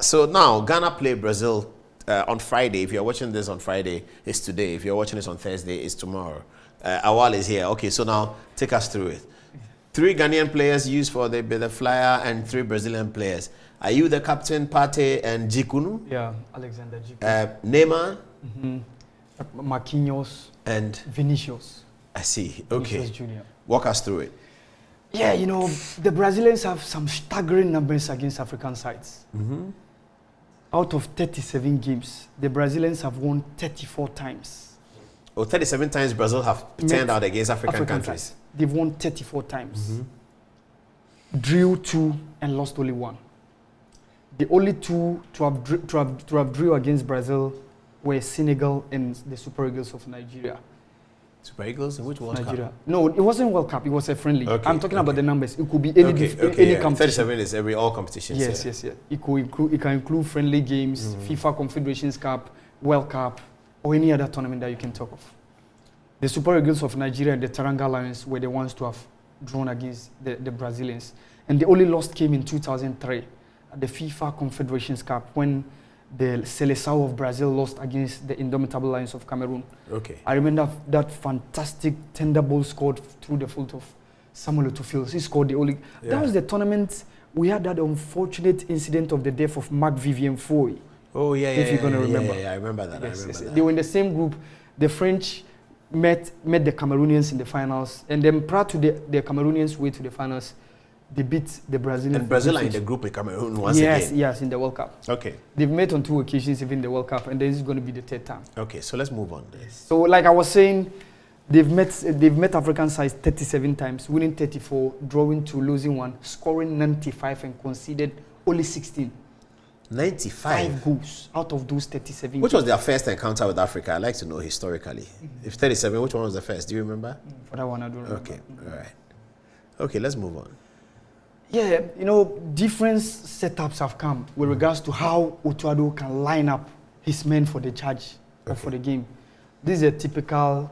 So now, Ghana play Brazil on Friday. If you're watching this on Friday, it's today. If you're watching this on Thursday, it's tomorrow. Awal is here. Okay, so now take us through it. 3 Ghanaian players used for the flyer and 3 Brazilian players. Are you the captain, Partey and Jikunu? Yeah, Alexander Jikunu. Neymar? Marquinhos. And? Vinicius. I see. Okay. Vinicius Junior. Walk us through it. Yeah, you know, the Brazilians have some staggering numbers against African sides. Out of 37 games, the Brazilians have won 34 times. Oh, 37 times Brazil have turned out against African countries. Sides. They've won 34 times. Drew 2 and lost only 1. The only 2 to have drew against Brazil were Senegal and the Super Eagles of Nigeria. Super Eagles? In which World Cup? No, it wasn't World Cup. It was a friendly. Okay, I'm talking about the numbers. It could be any competition. 37 is all competitions. Yes. It can include friendly games, FIFA Confederations Cup, World Cup, or any other tournament that you can talk of. The Super Eagles of Nigeria and the Teranga Lions were the ones to have drawn against the Brazilians. And the only loss came in 2003 at the FIFA Confederations Cup when the Seleção of Brazil lost against the Indomitable Lions of Cameroon. Okay. I remember that fantastic tender ball scored through the foot of Samuel Eto'o. He scored the only. Yeah. That was the tournament we had that unfortunate incident of the death of Marc Vivien Foy. Oh yeah, if you're gonna remember. Yeah, I remember that. Yes. They were in the same group. The French met the Cameroonians in the finals, and then prior to the Cameroonians' way to the finals, they beat the Brazilians. And Brazil are in the group with Cameroon once again? Yes, in the World Cup. Okay. They've met on 2 occasions even in the World Cup, and this is going to be the 3rd time. Okay, so let's move on. So like I was saying, they've met African sides 37 times, winning 34, drawing 2, losing 1, scoring 95 and conceded only 16. 95? 5 goals out of those 37. Which was their first encounter with Africa? I'd like to know historically. If 37, which one was the first? Do you remember? For that one, I don't remember. Okay, all right. Okay, let's move on. Yeah, you know, different setups have come with regards to how Otuado can line up his men for the charge or for the game. This is a typical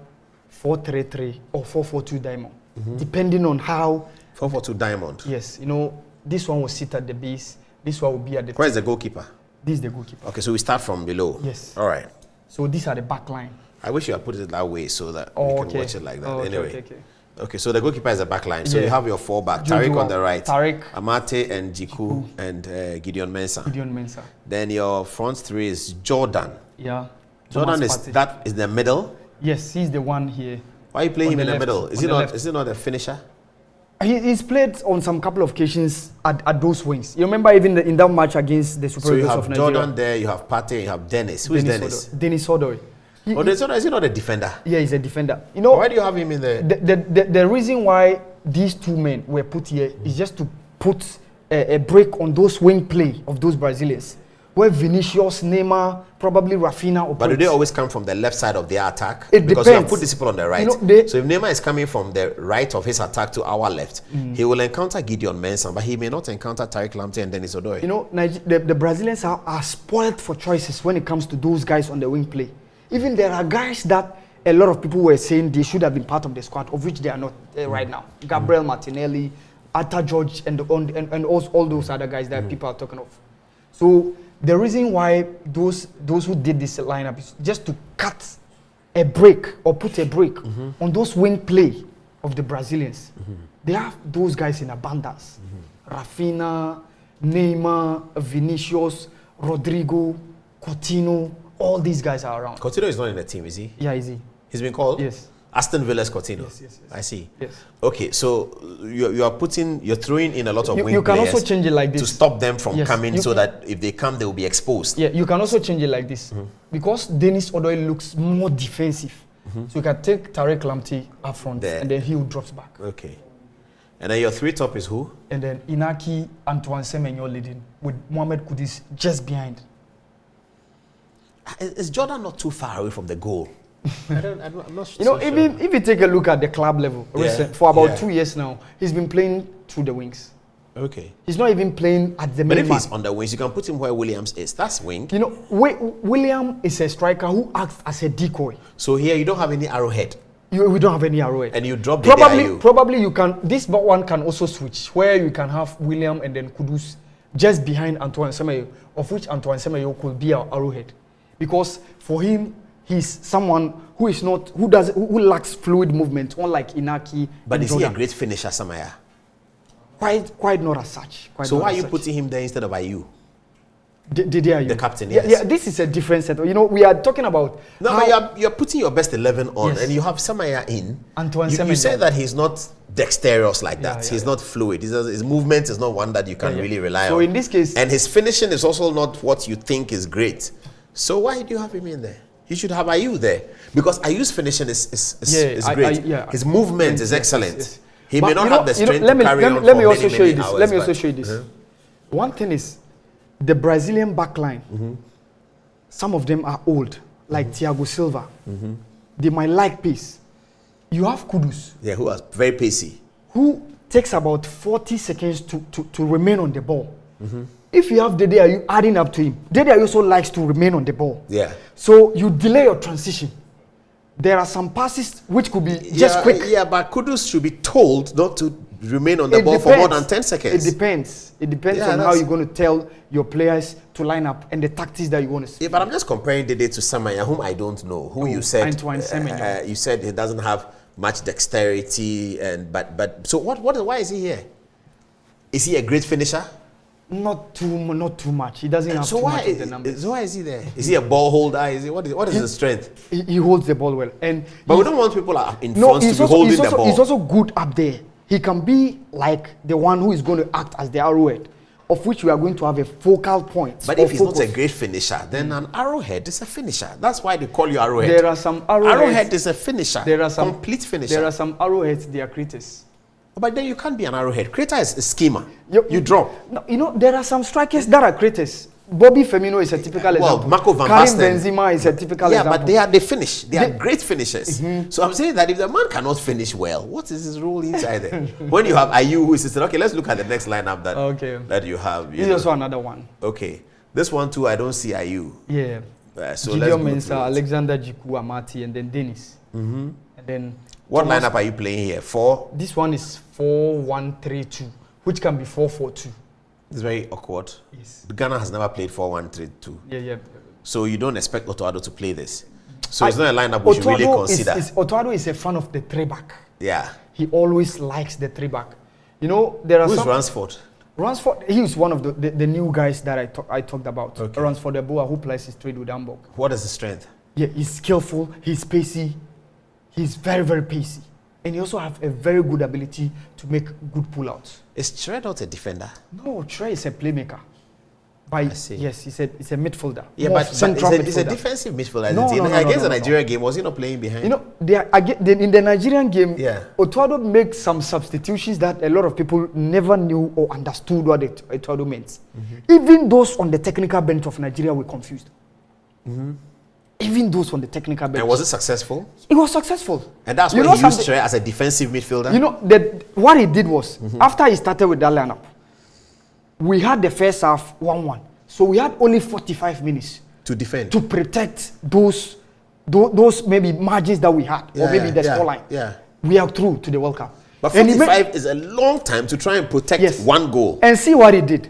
4-3-3 or 4-4-2 diamond, depending on how... 4-4-2 diamond? Yes, you know, this one will sit at the base, this one will be at the... Where is the goalkeeper? This is the goalkeeper. Okay, so we start from below? Yes. All right. So these are the back line. I wish you had put it that way so that we can watch it like that. Anyway. Okay, so the goalkeeper is the back line. So you have your 4 back. Tariq on the right. Tariq. Amate and Jiku and Gideon Mensah. Gideon Mensah. Then your front 3 is Jordan. Yeah. Jordan is the middle? Yes, he's the one here. Why are you playing him in the middle? Is he not a finisher? He's played on some couple of occasions at those wings. You remember even in that match against the Super Eagles of Nigeria. So you have Jordan there, you have Partey, you have Dennis. Who is Dennis? Dennis Odoi. Dennis Odoi, is he not a defender? Yeah, he's a defender. You know, why do you have him in there? The reason why these 2 men were put here is just to put a break on those wing play of those Brazilians. Where Vinicius, Neymar, probably Rafinha operates. But do they always come from the left side of their attack? It because depends. you have put these people on the right. You know, so if Neymar is coming from the right of his attack to our left, he will encounter Gideon Mensah, but he may not encounter Tariq Lamptey and Dennis Odoi. You know, the Brazilians are spoiled for choices when it comes to those guys on the wing play. Even there are guys that a lot of people were saying they should have been part of the squad, of which they are not right now. Gabriel Martinelli, Arthur George, and all those other guys that people are talking of. So the reason why those who did this lineup is just to cut a break or put a break on those wing play of the Brazilians. They have those guys in abundance. Rafinha, Neymar, Vinicius, Rodrigo, Coutinho, all these guys are around. Coutinho is not in the team, is he? Yeah, is he? He's been called? Yes. Aston Villa's Coutinho. Yes. I see. Yes. Okay, so you're throwing in a lot of wing you can players also change it like this to stop them from coming, so that if they come, they will be exposed. Yeah, you can also change it like this because Dennis Odoi looks more defensive. So you can take Tariq Lamptey up front there, and then he drops back. Okay. And then your 3 top is who? And then Inaki, Antoine Semenyo leading with Mohamed Kudus just behind. Is Jordan not too far away from the goal? I'm not sure. You know, even if you take a look at the club level, for about 2 years now, he's been playing through the wings. Okay. He's not even playing at the main. But if he's on the wings, you can put him where Williams is. That's wing. You know, William is a striker who acts as a decoy. So here you don't have any arrowhead. We don't have any arrowhead. And you drop the probably you can. This one can also switch, where you can have William and then Kudus just behind Antoine Semenyo, of which Antoine Semenyo could be our arrowhead, because for him he's someone who lacks fluid movement, unlike Inaki. But is he a great finisher, Samaya? Quite not as such. So why are you putting him there instead of Ayew? The captain, yes. Yeah, this is a different set. You know, we are talking about. No, but you're putting your best 11 on, Yes. and you have Samaya in. Antoine You Semenyo. say that he's not dexterous like that. Yeah, He's not fluid. His movement is not one that you can really rely on. So in this case, and his finishing is also not what you think is great. So why do you have him in there? You should have Ayew there, because Ayew's finishing is great. His movement is excellent. Yes. He But may not have the strength to carry on let me for also many, show you many this. hours, Let me also but- show you this. One thing is, the Brazilian backline, some of them are old, like Thiago Silva. They might like pace. You have Kudus, Yeah, who are very pacey. who takes about 40 seconds to remain on the ball. If you have Dede Ayew adding up to him, Dede Ayew also likes to remain on the ball. Yeah. So you delay your transition. There are some passes which could be just quick. Yeah, but Kudus should be told not to remain on the ball for more than 10 seconds. It depends. It depends Yeah, on how that's- you're going to tell your players to line up and the tactics that you want to see. Yeah, but I'm just comparing Dede to Samaya, whom I don't know. Who you said Antoine Semenyo. you said he doesn't have much dexterity, and but so why is he here? Is he a great finisher? Not too much. He doesn't have So too why much of the numbers. so why is he there? Is he a ball holder? Is he what is his strength? He holds the ball well, and But we don't want people in no, front to be holding the ball. he's also good up there. He can be like the one who is going to act as the arrowhead, of which we are going to have a focal point. But if he's not a great finisher, then an arrowhead is a finisher. That's why they call you arrowhead. there are some arrowheads. Arrowhead is a finisher. There are some complete finisher. There are some arrowheads. They are creators. But then you can't be an arrowhead. Creator is a schemer. You drop. No, you know, there are some strikers that are creators. Bobby Firmino is a typical example. Marco van Karim Basten. Benzema is a typical example. Yeah, but they finish. They are great finishers. So I'm saying that if the man cannot finish well, what is his role inside there? When you have Ayew who is saying, okay, let's look at the next lineup that you have. This is also another one. Okay. This one too, I don't see Ayew. Yeah. So Gideon let's Mensah, Alexander Jiku, Amati, and then Dennis. And then what Thomas- lineup are you playing here? 4? This one is 4-1-3-2, which can be 4-4-2. It's very awkward. Yes. Ghana has never played 4-1-3-2. Yeah. So you don't expect Otto-Addo to play this. So it's not a lineup we should really consider. Otto-Addo is a fan of the three-back. Yeah. He always likes the three-back. You know, there are Who's some... Ransford? Ransford, he is one of the new guys that I talked about. Okay. Ransford the Boa, who plays his trade with Hamburg. What is the strength? Yeah, he's skillful, he's pacey, he's very, very pacey. And he also has a very good ability to make good pullouts. Is Trey not a defender? No, Trey is a playmaker. I see. Yes, he's a midfielder. Yeah, More but central it's a midfielder. defensive midfielder. No, no, no, against no, the no. Nigeria game, was he not playing behind? You know, in the Nigerian game, Yeah. Otto-Addo makes some substitutions that a lot of people never knew or understood what Otto-Addo meant. Even those on the technical bench of Nigeria were confused. Even those on the technical bench. And was it successful? It was successful. And that's You why know he used something- Trey as a defensive midfielder? You know, what he did was, after he started with that lineup, we had the first half 1-1. So we had only 45 minutes to defend. to protect those maybe margins that we had, or maybe the scoreline. Yeah. We are through to the World Cup. But And he 45 is a long time to try and protect Yes. one goal And see what he did.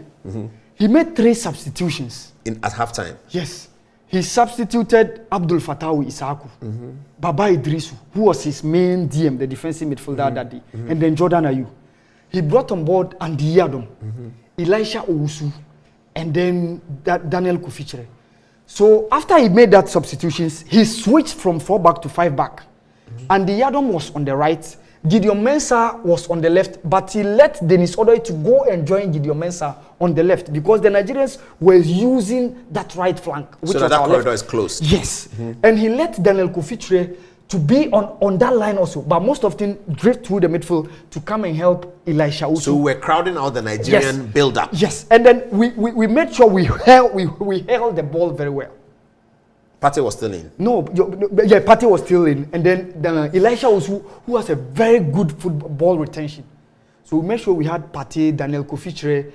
He made 3 substitutions. at halftime. Yes. He substituted Abdul Fatawi Isaku, Baba Idrisu, who was his main DM, the defensive midfielder that day, and then Jordan Ayew. He brought on board Andy Adom, Elisha Owusu, and then Daniel Kofi-Kyereh. So after he made that substitutions, he switched from 4 back to 5 back. Andy Adom was on the right, Gideon Mensah was on the left, but he let Dennis Odoi to go and join Gideon Mensah on the left because the Nigerians were using that right flank, which So was that our corridor left. is closed. Yes, and he let Daniel Kofi-Kyereh to be on that line also, but most often drift through the midfield to come and help Elisha Owusu. So we're crowding out the Nigerian build-up. Yes, and then we made sure we held the ball very well. Partey was still in. Partey was still in, and then Elisha Owusu, who has a very good football retention. So we made sure we had Partey, Daniel Kofi-Kyereh,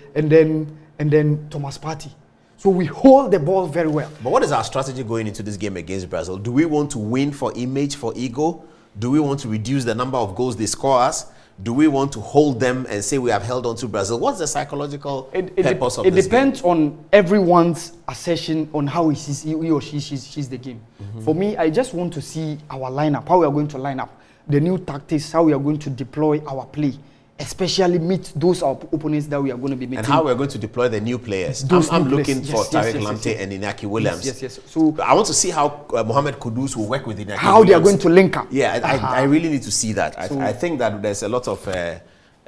and then Thomas Partey. So we hold the ball very well. But what is our strategy going into this game against Brazil? Do we want to win for image, for ego? Do we want to reduce the number of goals they score us? Do we want to hold them and say we have held on to Brazil? What's the psychological purpose of this? It depends on everyone's assertion on how he or she sees the game. For me, I just want to see our lineup, how we are going to line up, the new tactics, how we are going to deploy our play, especially meet those opponents that we are going to be meeting. And how we are going to deploy the new players. I'm looking for Tariq Lamptey and Inaki Williams. Yes. So I want to see how Mohamed Kudus will work with Inaki how Williams. They are going to link up. Yeah, I really need to see that. I think that there's a lot of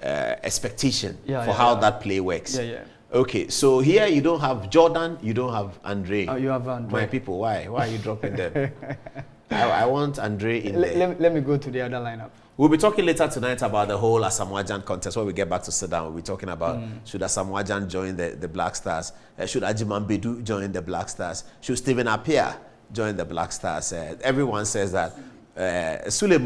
expectation for how that play works. Yeah. Okay, so here you don't have Jordan, you don't have Andre. You have Andre. My people, why? Why are you dropping them? I want Andre in there. Let me go to the other lineup. We'll be talking later tonight about the whole Asamoah Gyan contest. When we get back to Sudan, we'll be talking about should Asamoah Gyan join the Black Stars? Should Ajiman Bedu join the Black Stars? Should Stephen Appiah join the Black Stars? Everyone says that Sule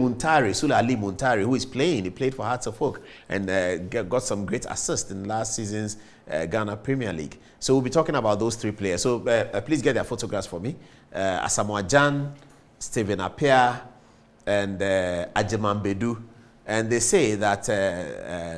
Ali Muntari, who is playing, he played for Hearts of Oak and got some great assists in last season's Ghana Premier League. So we'll be talking about those three players. So please get their photographs for me. Asamoah Gyan, Stephen Appiah, and Ajiman Bedu. And they say that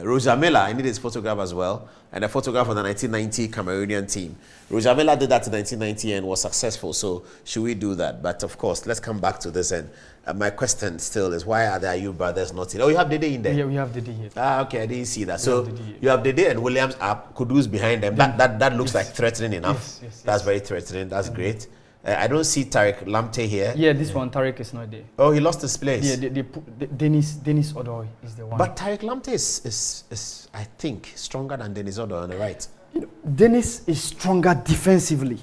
Rojamela, I need his photograph as well, and a photograph of the 1990 Cameroonian team. Rojamela did that in 1990 and was successful, so should we do that? But of course, let's come back to this. And my question still is, why are the Ayew brothers not in? Oh, you have Dede in there? Yeah, we have Dede here. Okay, I didn't see that. So you have Dede and Williams up, Kudus behind them. That looks like threatening enough. Yes. That's very threatening. That's great. I don't see Tariq Lamptey here. Yeah, this one, Tariq is not there. Oh, he lost his place. Yeah, Dennis Odoi is the one. But Tariq Lamptey is, I think, stronger than Dennis Odoi on the right. Dennis is stronger defensively.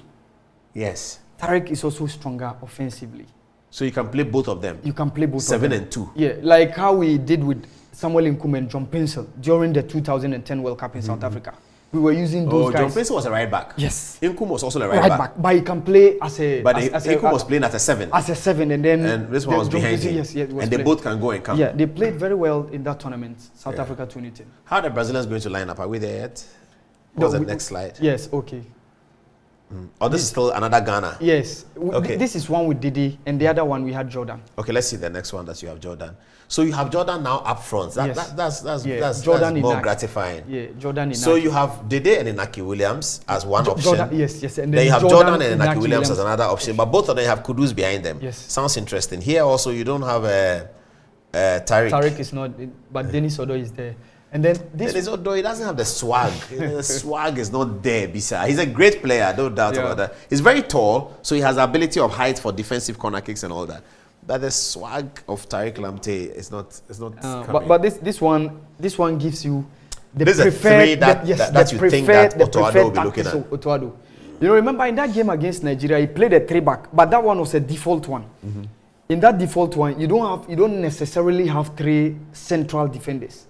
Yes. Tariq is also stronger offensively. So you can play both of them? You can play both 7 of them. and 2. Yeah, like how we did with Samuel Nkume and John Pencil during the 2010 World Cup in South Africa. We were using those guys. John Pencil was a right back. Yes. Nkume was also a right back. But he can play as a... But Nkume was playing as a 7. As a 7, and then... And this one was behind him. Yes, and they both can go and come. Yeah, they played very well in that tournament, South Africa 2010. How are the Brazilians going to line up? Are we there yet? What's the next slide? Yes, okay. Oh, this is still another Ghana. Yes. Okay. This is one with Dede, and the other one we had Jordan. Okay, let's see the next one that you have Jordan. So you have Jordan now up front. That's more gratifying. Yeah, Jordan Inaki. So you have Dede and Inaki Williams as one option. Jordan, yes. And then you have Jordan and Inaki Williams as another option. But both of them have Kudus behind them. Yes. Sounds interesting. Here also you don't have Tariq. Tariq is not, but Dennis Odoi is there. And then Dennis Odoi, he doesn't have the swag. The swag is not there, Bisa. He's a great player, no doubt about that. He's very tall, so he has the ability of height for defensive corner kicks and all that. But the swag of Tariq Lamptey is not. But this one gives you the this preferred that you think that Otoado will be looking at. Otoado. You know, remember in that game against Nigeria, he played a 3-back, but that one was a default one. In that default one, you don't necessarily have 3 central defenders,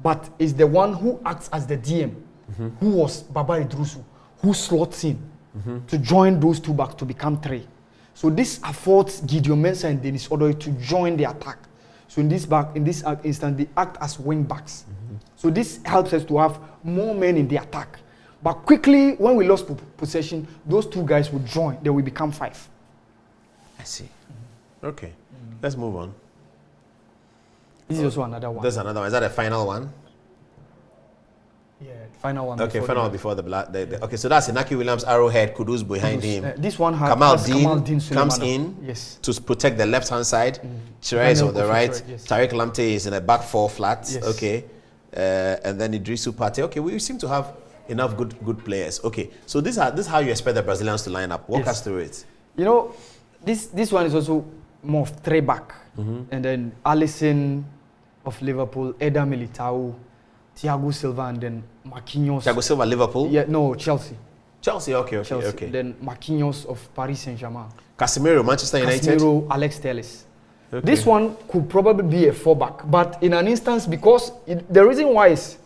but it's the one who acts as the DM, who was Baba Idrusu, who slots in to join those 2 backs to become 3. So this affords Gideon Mensah and Dennis Odoi to join the attack. So in this instance, they act as wing backs. So this helps us to have more men in the attack. But quickly, when we lost possession, those 2 guys would join. They will become 5. I see. Okay, let's move on. This is also another one. There's another one. Is that the final one? Yeah, final one. Okay, final one before the black. Okay, so that's Inaki Williams, Arrowhead, Kudus behind him. This one has Kamal Dean comes Suleiman. in to protect the left-hand side. Chiré is on the right. Yes. Tariq Lamptey is in a back 4 flat. Yes. Okay. And then Idrisu Pate. Okay, we seem to have enough good players. Okay, so this is how you expect the Brazilians to line up. Walk us through it. You know, this one is also more of 3-back. And then Alisson of Liverpool, Eder Militao, Thiago Silva, and then Marquinhos. Thiago Silva, Liverpool? Yeah, no, Chelsea. Chelsea, okay. Then Marquinhos of Paris Saint-Germain. Casemiro, Manchester United? Casemiro, Alex Telles. Okay. This one could probably be a 4-back, but in an instance, because the reason why is...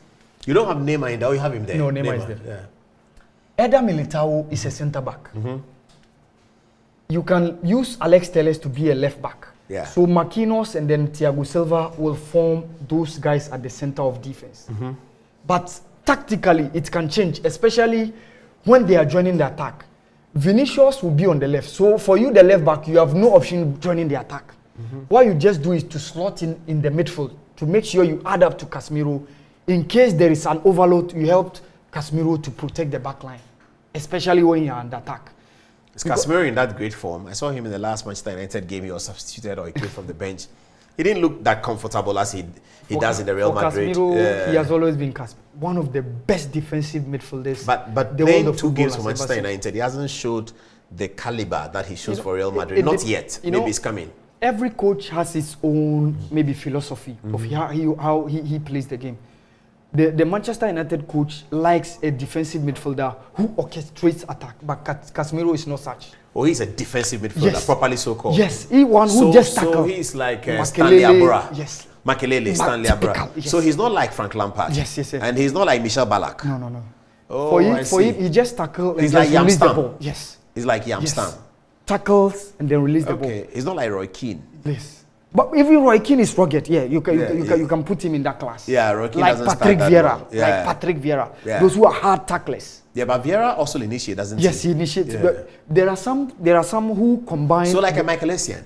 You don't have Neymar in there, or you have him there? No, Neymar is there. Yeah. Eder Militao is a centre-back. You can use Alex Telles to be a left-back. Yeah. So Marquinhos and then Thiago Silva will form those guys at the center of defense. But tactically, it can change, especially when they are joining the attack. Vinicius will be on the left. So for you, the left back, you have no option joining the attack. What you just do is to slot in the midfield to make sure you add up to Casemiro. In case there is an overload, you helped Casemiro to protect the back line, especially when you're under attack. Is Casemiro in that great form? I saw him in the last Manchester United game. He was substituted or he came from the bench. He didn't look that comfortable as he does in the Real Madrid. Casemiro, he has always been one of the best defensive midfielders. But playing 2 games for Manchester United, he hasn't showed the caliber that he shows for Real Madrid. Not yet. Maybe it's coming. Every coach has his own maybe philosophy of how he plays the game. The Manchester United coach likes a defensive midfielder who orchestrates attack, but Casemiro is not such. Oh, he's a defensive midfielder, properly so called. Yes, he one who just tackles. So he's like Stanley Abura. Yes. Makelele, Stanley Abura. Yes. So he's not like Frank Lampard. Yes. And he's not like Michel Ballack. No. Oh, for him, he just tackles and like release the ball. Yes. He's like Yamstam. Yes. Tackles and then release the ball. Okay, he's not like Roy Keane. Yes. But even Roy Keane is rugged, you can put him in that class. Yeah, Roy Keane like doesn't Patrick start Vieira, that well. like Patrick Vieira, those who are hard tacklers. Yeah, but Vieira also initiates, doesn't he? Yes, he initiates. But there are some who combine. So like a Michael Essien.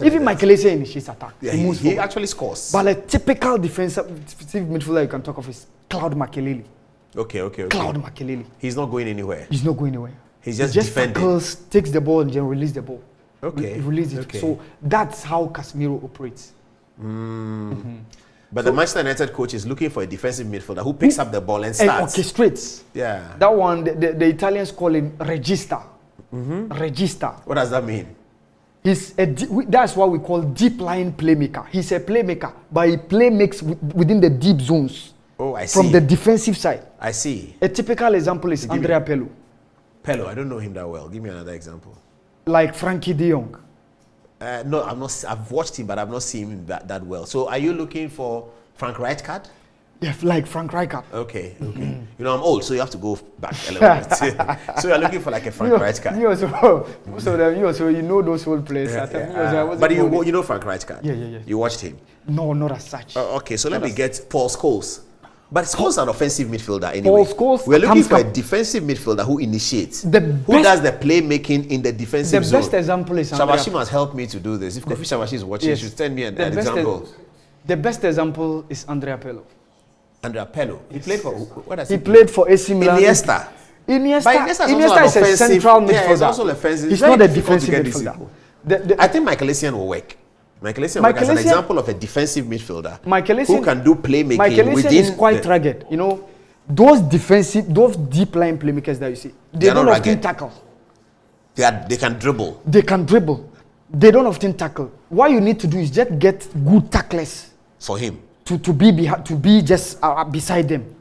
Even Michael Essien initiates attack. Yeah, he actually scores. But a typical defensive midfielder you can talk of is Claude Makelele. Okay. Claude Makelele. He's not going anywhere. He's not going anywhere. He's just defending. Tackles, takes the ball and then release the ball. Okay. Release it. Okay. So that's how Casemiro operates. But the Manchester United coach is looking for a defensive midfielder who picks up the ball and starts. And orchestrates. Yeah. That one, the Italians call him regista. Regista. What does that mean? That's what we call deep line playmaker. He's a playmaker, but he makes within the deep zones. Oh, I see. From the defensive side. I see. A typical example is Andrea Pirlo. Pirlo, I don't know him that well. Give me another example. Like Frankie de Jong. No, I'm not. I've watched him, but I've not seen him that well. So, are you looking for Frank Rijkaard? Yeah, like Frank Rijkaard. Okay. You know, I'm old, so you have to go back a little bit. So, you're looking for like a Frank Rijkaard. You also, you know those old players. But you know Frank Rijkaard? Yeah. You watched him? No, not as such. Okay, so let me get Paul Scholes. But Scholes an offensive midfielder anyway. Paul Scholes, we're looking for a defensive midfielder who initiates, who does the playmaking in the defensive zone. The best example is Shabashi must help me to do this. If Kofi Shabashi is watching, he should send me an example. The best example is Andrea Pirlo. Andrea Pirlo. He played for what does he played for AC Milan. Iniesta. Iniesta is a central midfielder. Yeah, he's also offensive. He's not a defensive midfielder. I think Michael Essien will work. Michael Essien as an example of a defensive midfielder who can do playmaking. Michael Essien is quite rugged. You know, those deep line playmakers that you see, they don't often tackle. They can dribble. They can dribble. They don't often tackle. What you need to do is just get good tacklers for him to be just beside them,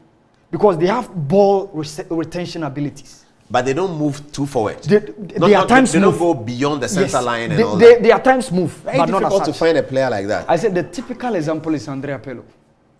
because they have ball retention abilities. But they don't move too forward. They don't go beyond the center line and all that. They at times move. Very but difficult not as to find a player like that. I said the typical example is Andrea Pirlo.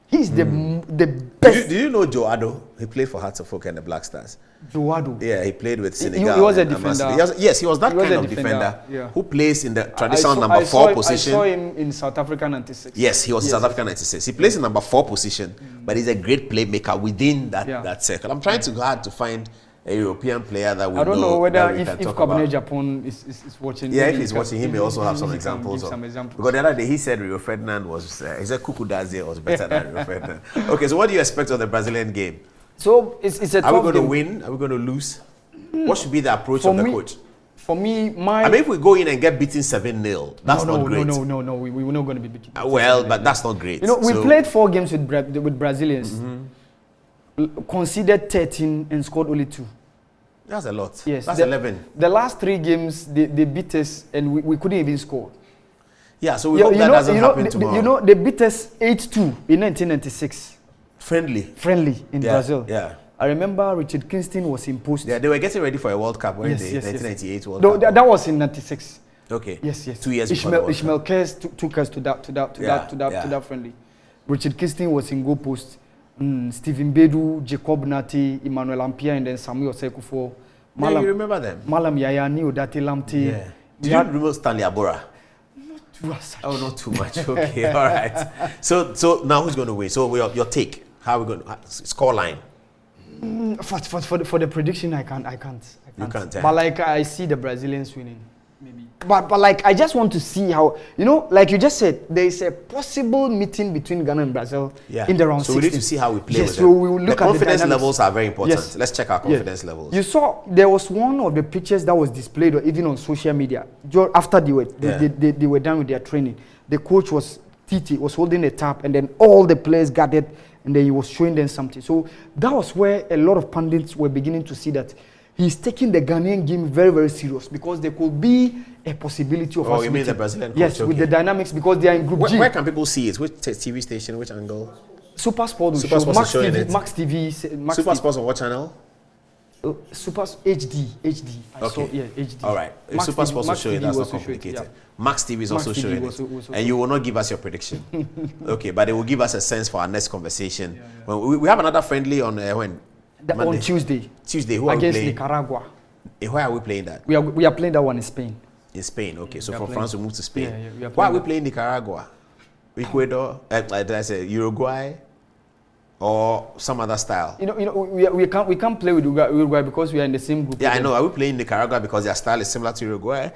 He's the best. Did you know Joe Addo? He played for Hearts of Oak and the Black Stars. Joe Addo? Yeah, he played with Senegal. He was a defender. He was that kind of defender who plays in the traditional number 4 position. I saw him in South Africa 96. Yes, he was in South Africa 96. He plays in number 4 position, but he's a great playmaker within that circle. I'm trying hard to find a European player that we know. I don't know whether if Cabernet Japan is watching. Yeah, if he's watching, he may also have some examples. Because the other day he said Rio Ferdinand he said Kuku Dazie was better than Rio Ferdinand. Okay, so what do you expect of the Brazilian game? So it's a tough game. Are we going to win? Are we going to lose? What should be the approach of the coach? For me, if we go in and get beaten 7-0, that's not great. No, we're not going to be beaten. But that's not great. You know, we played 4 games with Brazilians. Conceded 13 and scored only 2. That's a lot. Yes, that's 11. The last 3 games, they beat us and we couldn't even score. Yeah, so we hope that doesn't happen tomorrow. You know, they beat us 8-2 in 1996. Friendly in Brazil. Yeah. I remember Richard Kingston was imposed. Yeah, they were getting ready for a World Cup, weren't they? 1998 World Cup. That was in 96. Okay. Yes. 2 years before. Ishmael Kers took us to that friendly. Richard Kingston was in goal post. Stephen Bedu, Jacob Nati, Emmanuel Ampia, and then Samuel Sekufo. You remember them? Malam Yayani, Odate Lamti. Yeah. Did you remember Stanley Abura? Not too much. Okay, all right. So now who's going to win? So your take? How are we going to score line? For the prediction, I can't. You can't. But like I see the Brazilians winning. maybe. But like I just want to see how, you know, like you just said, there is a possible meeting between Ghana and Brazil in the round 16. So we need to see how we play with so them. we will look the at confidence the levels are very important. Yes. Let's check our confidence levels. You saw there was one of the pictures that was displayed or even on social media after they were done with their training. The coach was holding a tap, and then all the players gathered, and then he was showing them something. So that was where a lot of pundits were beginning to see that he's taking the Ghanaian game very, very serious, because there could be a possibility of us you mean the Brazilian coach? Yes, with the dynamics, because they are in Group G. Where can people see it? Which TV station? Which angle? Super Sport will Super show. Sports showing it. Max TV. Super Sports on what channel? Super HD. HD. All right. If Super Sports will show it, that's not complicated. Max TV is also showing it. And you will not give us your prediction. Okay, but it will give us a sense for our next conversation. When we have another friendly on when? On Tuesday. Tuesday, who are we playing? Against Nicaragua. Where are we playing that? We are playing that one in Spain. In Spain, okay. So from France we move to Spain. Yeah, why are we playing Nicaragua? Ecuador? Did I say Uruguay? Or some other style? You know, we can't play with Uruguay because we are in the same group. Yeah, I know. Are we playing Nicaragua because their style is similar to Uruguay?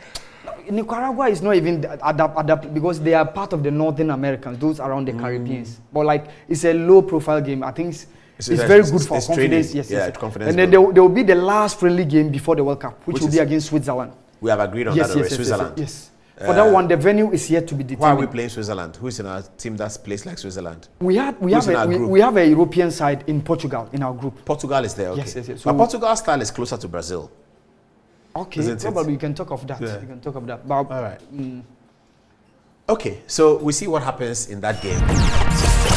Nicaragua is not even adapt because they are part of the Northern Americans, those around the Caribbeans. But like, it's a low-profile game. I think it's very good for confidence. Training. Yes. Confidence. And then there will be the last friendly game before the World Cup, which will be against Switzerland. We have agreed on that already. Switzerland. Yes. For that one, the venue is yet to be determined. Why are we playing Switzerland? Who is in our team that's placed like Switzerland? We have a European side in Portugal in our group. Portugal is there, okay. Yes. So but Portugal's style is closer to Brazil. Okay, probably we can talk of that. Yeah. We can talk of that. But, all right. Okay, so we see what happens in that game.